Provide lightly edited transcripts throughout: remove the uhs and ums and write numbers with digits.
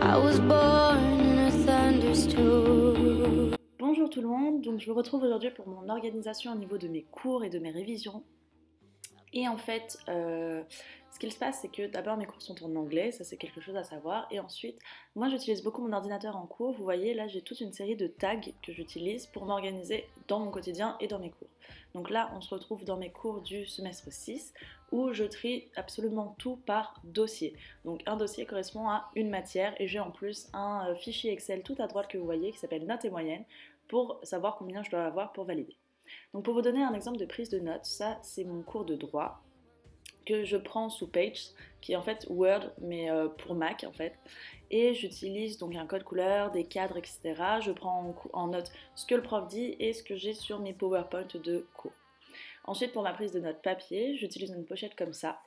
I was born in a thunderstorm. Bonjour tout le monde, donc je vous retrouve aujourd'hui pour mon organisation au niveau de mes cours et de mes révisions. Et en fait, ce qu'il se passe, c'est que d'abord mes cours sont en anglais, ça c'est quelque chose à savoir. Et ensuite, moi j'utilise beaucoup mon ordinateur en cours. Vous voyez, là j'ai toute une série de tags que j'utilise pour m'organiser dans mon quotidien et dans mes cours. Donc là, on se retrouve dans mes cours du semestre 6 où je trie absolument tout par dossier. Donc un dossier correspond à une matière et j'ai en plus un fichier Excel tout à droite que vous voyez qui s'appelle notes et moyennes pour savoir combien je dois avoir pour valider. Donc pour vous donner un exemple de prise de notes, ça c'est mon cours de droit que je prends sous Pages, qui est en fait Word, mais pour Mac en fait. Et j'utilise donc un code couleur, des cadres, etc. Je prends en note ce que le prof dit et ce que j'ai sur mes PowerPoint de cours. Ensuite, pour ma prise de notes papier, j'utilise une pochette comme ça.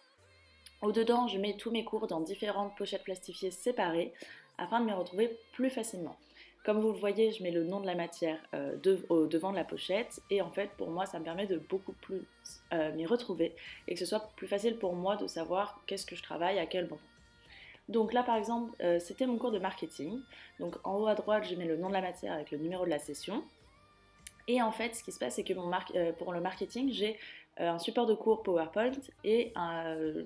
Au-dedans, je mets tous mes cours dans différentes pochettes plastifiées séparées afin de m'y retrouver plus facilement. Comme vous le voyez, je mets le nom de la matière devant de la pochette et en fait pour moi ça me permet de beaucoup plus m'y retrouver et que ce soit plus facile pour moi de savoir qu'est-ce que je travaille à quel moment. Donc là par exemple c'était mon cours de marketing, donc en haut à droite je mets le nom de la matière avec le numéro de la session. Et en fait, ce qui se passe, c'est que pour le marketing, j'ai un support de cours PowerPoint et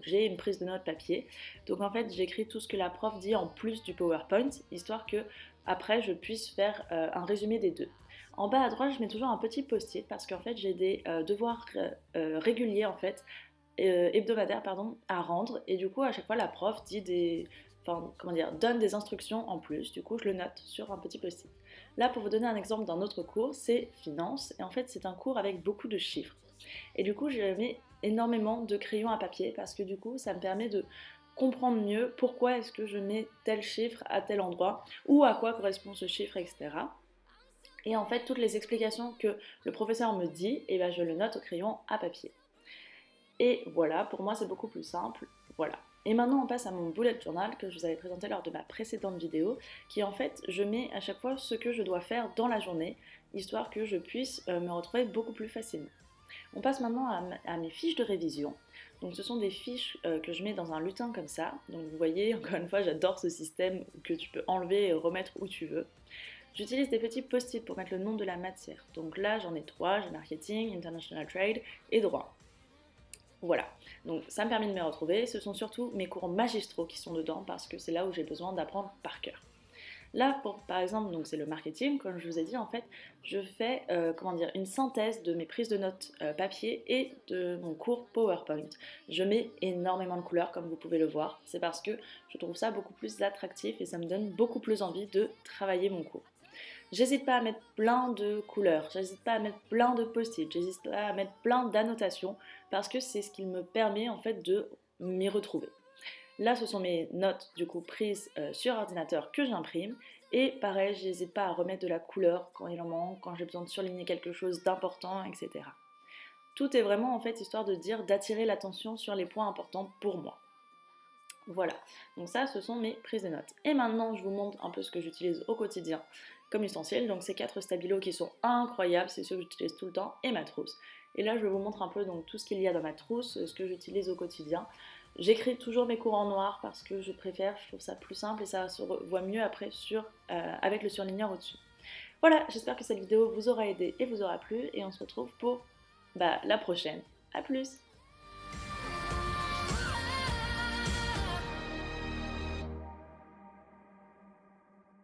j'ai une prise de notes papier. Donc en fait, j'écris tout ce que la prof dit en plus du PowerPoint, histoire que après je puisse faire un résumé des deux. En bas à droite, je mets toujours un petit post-it parce qu'en fait, j'ai des devoirs réguliers en fait, hebdomadaires pardon, à rendre. Et du coup, à chaque fois, la prof dit donne des instructions en plus. Du coup, je le note sur un petit post-it. Là, pour vous donner un exemple d'un autre cours, c'est finance. Et en fait, c'est un cours avec beaucoup de chiffres. Et du coup, je mets énormément de crayons à papier parce que du coup, ça me permet de comprendre mieux pourquoi est-ce que je mets tel chiffre à tel endroit ou à quoi correspond ce chiffre, etc. Et en fait, toutes les explications que le professeur me dit, eh ben, je le note au crayon à papier. Et voilà, pour moi, c'est beaucoup plus simple. Voilà. Et maintenant, on passe à mon bullet journal que je vous avais présenté lors de ma précédente vidéo, qui en fait, je mets à chaque fois ce que je dois faire dans la journée, histoire que je puisse me retrouver beaucoup plus facilement. On passe maintenant à mes fiches de révision. Donc ce sont des fiches que je mets dans un lutin comme ça. Donc vous voyez, encore une fois, j'adore ce système que tu peux enlever et remettre où tu veux. J'utilise des petits post-it pour mettre le nom de la matière. Donc là, j'en ai 3, j'ai marketing, international trade et droit. Voilà, donc ça me permet de me retrouver. Ce sont surtout mes cours magistraux qui sont dedans parce que c'est là où j'ai besoin d'apprendre par cœur. Là, par exemple, donc c'est le marketing, comme je vous ai dit, en fait, je fais une synthèse de mes prises de notes papier et de mon cours PowerPoint. Je mets énormément de couleurs, comme vous pouvez le voir. C'est parce que je trouve ça beaucoup plus attractif et ça me donne beaucoup plus envie de travailler mon cours. J'hésite pas à mettre plein de couleurs, j'hésite pas à mettre plein de post-it, j'hésite pas à mettre plein d'annotations parce que c'est ce qui me permet en fait de m'y retrouver. Là, ce sont mes notes du coup prises sur ordinateur que j'imprime et pareil, j'hésite pas à remettre de la couleur quand il en manque, quand j'ai besoin de surligner quelque chose d'important, etc. Tout est vraiment en fait histoire de dire d'attirer l'attention sur les points importants pour moi. Voilà, donc ça ce sont mes prises de notes. Et maintenant je vous montre un peu ce que j'utilise au quotidien comme ustensile. Donc ces 4 stabilos qui sont incroyables, c'est ceux que j'utilise tout le temps, et ma trousse. Et là je vous montre un peu donc tout ce qu'il y a dans ma trousse, ce que j'utilise au quotidien. J'écris toujours mes cours en noir parce que je préfère, je trouve ça plus simple et ça se voit mieux après avec le surligneur au-dessus. Voilà, j'espère que cette vidéo vous aura aidé et vous aura plu et on se retrouve pour la prochaine. A plus!